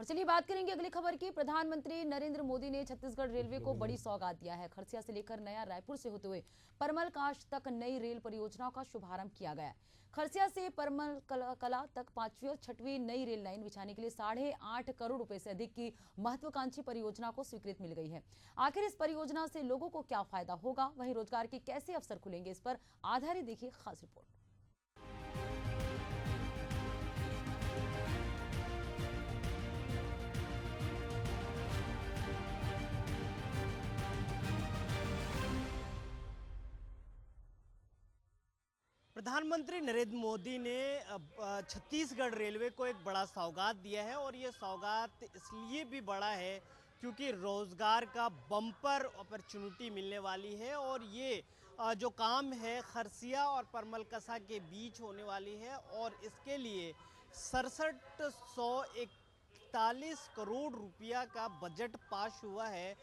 चलिए बात करेंगे अगली खबर की। प्रधानमंत्री नरेंद्र मोदी ने छत्तीसगढ़ रेलवे को बड़ी सौगात दिया है। खरसिया से लेकर नया रायपुर से होते हुए परमल काश तक नई रेल परियोजनाओं का शुभारंभ किया गया है। खरसिया से परमल कला तक 5वीं और 6वीं नई रेल लाइन बिछाने के लिए 8.5 करोड़ रुपए से अधिक की महत्वाकांक्षी परियोजना को स्वीकृति मिल गई है। आखिर इस परियोजना से लोगों को क्या फायदा होगा, वहीं रोजगार के कैसे अवसर खुलेंगे, इस पर आधारित देखिए खास रिपोर्ट। प्रधानमंत्री नरेंद्र मोदी ने छत्तीसगढ़ रेलवे को एक बड़ा सौगात दिया है और ये सौगात इसलिए भी बड़ा है क्योंकि रोज़गार का बम्पर अपॉर्चुनिटी मिलने वाली है और ये जो काम है खरसिया और परमलकसा के बीच होने वाली है और इसके लिए 6741 करोड़ रुपया का बजट पास हुआ है।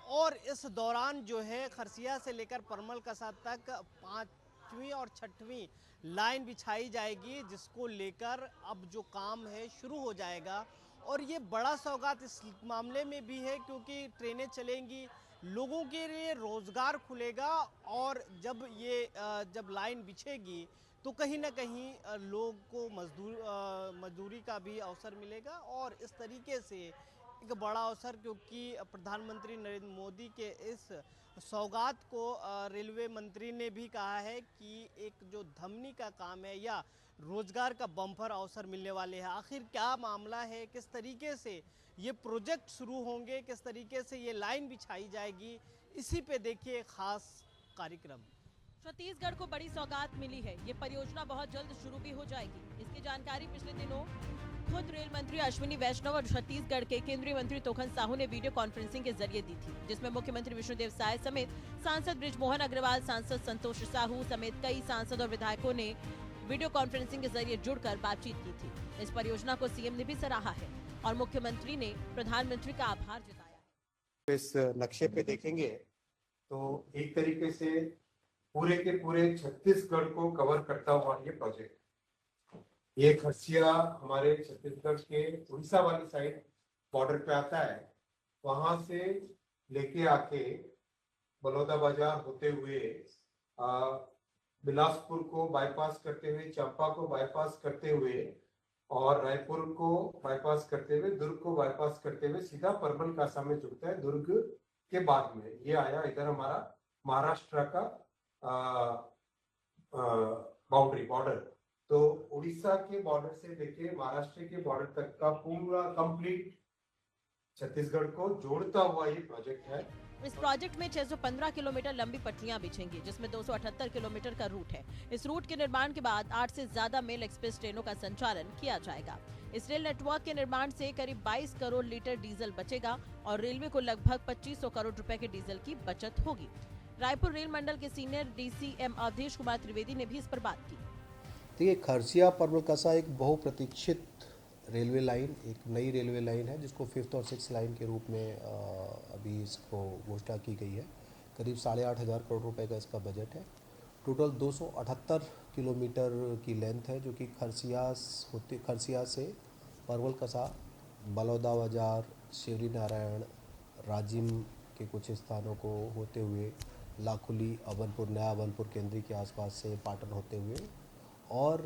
और इस दौरान जो है खरसिया से लेकर परमलकसा तक 5वीं और 6वीं लाइन बिछाई जाएगी, जिसको लेकर अब जो काम है शुरू हो जाएगा। और ये बड़ा सौगात इस मामले में भी है क्योंकि ट्रेनें चलेंगी, लोगों के लिए रोज़गार खुलेगा और जब लाइन बिछेगी तो कहीं ना कहीं लोग को मजदूरी का भी अवसर मिलेगा। और इस तरीके से एक बड़ा अवसर, क्योंकि प्रधानमंत्री नरेंद्र मोदी के इस सौगात को रेलवे मंत्री ने भी कहा है कि एक जो धमनी का काम है या रोजगार का बम्पर अवसर मिलने वाले हैं। आखिर क्या मामला है, किस तरीके से ये प्रोजेक्ट शुरू होंगे, किस तरीके से ये लाइन बिछाई जाएगी, इसी पे देखिए खास कार्यक्रम। छत्तीसगढ़ को बड़ी सौगात मिली है। ये परियोजना बहुत जल्द शुरू भी हो जाएगी। इसकी जानकारी पिछले दिनों खुद रेल मंत्री अश्विनी वैष्णव और छत्तीसगढ़ के केंद्रीय मंत्री तोखन साहू ने वीडियो कॉन्फ्रेंसिंग के जरिए दी थी, जिसमें मुख्यमंत्री विष्णुदेव साय समेत सांसद बृजमोहन अग्रवाल, सांसद संतोष साहू समेत कई सांसद और विधायकों ने वीडियो कॉन्फ्रेंसिंग के जरिए जुड़कर बातचीत की थी। इस परियोजना को सीएम ने भी सराहा है और मुख्यमंत्री ने प्रधानमंत्री का आभार जताया। इस नक्शे पे देखेंगे तो एक तरीके से पूरे के पूरे छत्तीसगढ़ को कवर करता हुआ ये प्रोजेक्ट, ये खरसिया हमारे छत्तीसगढ़ के उड़ीसा वाली साइड बॉर्डर पे आता है। वहां से लेके आके बलौदा बाजार होते हुए बिलासपुर को बाईपास करते हुए, चंपा को बाईपास करते हुए और रायपुर को बाईपास करते हुए, दुर्ग को बाईपास करते हुए सीधा परमलकासा में जुड़ता है। दुर्ग के बाद में ये आया इधर हमारा महाराष्ट्र का बाउंड्री बॉर्डर। तो उड़ीसा के बॉर्डर से लेके महाराष्ट्र के बॉर्डर तक का पूरा कंप्लीट छत्तीसगढ़ को जोड़ता हुआ ये प्रोजेक्ट है। इस प्रोजेक्ट में 615 किलोमीटर लंबी पटरियां बिछेंगी, जिसमें 278 किलोमीटर का रूट है। इस रूट के निर्माण के बाद 8 से ज्यादा मेल एक्सप्रेस ट्रेनों का संचालन किया जाएगा। इस रेल नेटवर्क के निर्माण से करीब 22 करोड़ लीटर डीजल बचेगा और रेलवे को लगभग 2500 करोड़ रुपए के डीजल की बचत होगी। रायपुर रेल मंडल के सीनियर डीसीएम अवधेश कुमार त्रिवेदी ने भी इस पर बात की। देखिए, खरसिया परमलकसा एक बहुप्रतीक्षित रेलवे लाइन, एक नई रेलवे लाइन है जिसको 5th और 6th लाइन के रूप में अभी इसको घोषणा की गई है। करीब 8,500 करोड़ रुपए का इसका बजट है। टोटल 278 किलोमीटर की लेंथ है, जो कि खरसिया से परमलकसा, बलौदा बाजार, शिवरी नारायण, राजिम के कुछ स्थानों को होते हुए लाखुली, अबनपुर, नया अबनपुर केंद्री के आसपास से पाटन होते हुए और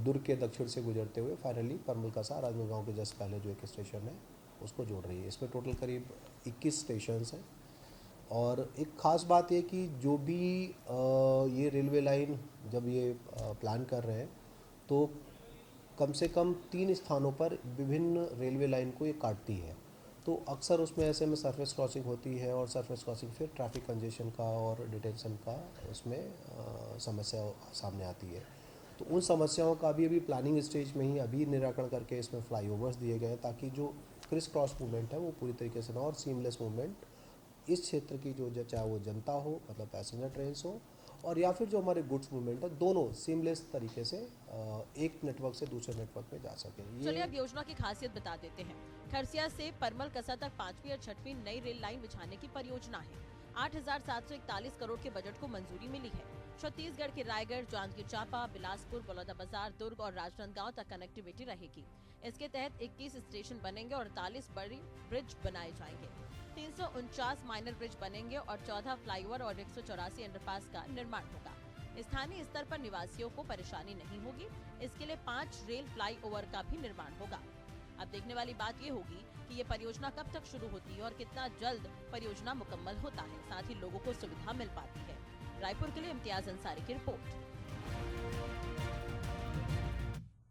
दुर्ग के दक्षिण से गुजरते हुए फाइनली परमलकसा, राजनांदगांव के जस्ट पहले जो एक स्टेशन है उसको जोड़ रही है। इसमें टोटल करीब 21 स्टेशंस हैं। और एक ख़ास बात ये कि जो भी ये रेलवे लाइन जब ये प्लान कर रहे हैं तो कम से कम 3 स्थानों पर विभिन्न रेलवे लाइन को ये काटती है। तो अक्सर उसमें ऐसे में सरफेस क्रॉसिंग होती है और सरफेस क्रॉसिंग फिर ट्रैफिक कंजेशन का और डिटेंशन का उसमें समस्या सामने आती है। तो उन समस्याओं का अभी प्लानिंग स्टेज में ही अभी निराकरण करके इसमें फ्लाईओवर्स दिए गए हैं, ताकि जो क्रिस क्रॉस मूवमेंट है वो पूरी तरीके से ना और सीमलेस मूवमेंट इस क्षेत्र की जो चाहे वो जनता हो, मतलब पैसेंजर ट्रेन हो, और या फिर जो हमारे गुड्स मूवमेंट है, दोनों सीमलेस तरीके से एक नेटवर्क से दूसरे नेटवर्क में जा सके। चलिए अब योजना की खासियत बता देते हैं। खरसिया से परमलकसा तक 5वीं और 6वीं नई रेल लाइन बिछाने की परियोजना है। 8,741 करोड़ के बजट को मंजूरी मिली है। छत्तीसगढ़ के रायगढ़, जांजगीर चांपा, बिलासपुर, बलौदाबाजार, दुर्ग और राजनांदगांव तक कनेक्टिविटी रहेगी। इसके तहत 21 स्टेशन बनेंगे और 48 बड़ी ब्रिज बनाए जाएंगे। 349 माइनर ब्रिज बनेंगे और 14 फ्लाईओवर और 184 अंडरपास का निर्माण होगा। स्थानीय स्तर पर निवासियों को परेशानी नहीं होगी। इसके लिए 5 रेल फ्लाईओवर का भी निर्माण होगा। अब देखने वाली बात ये होगी कि ये परियोजना कब तक शुरू होती है और कितना जल्द परियोजना मुकम्मल होता है, साथ ही लोगों को सुविधा मिल पाती है। रायपुर के लिए इम्तियाज अंसारी की रिपोर्ट।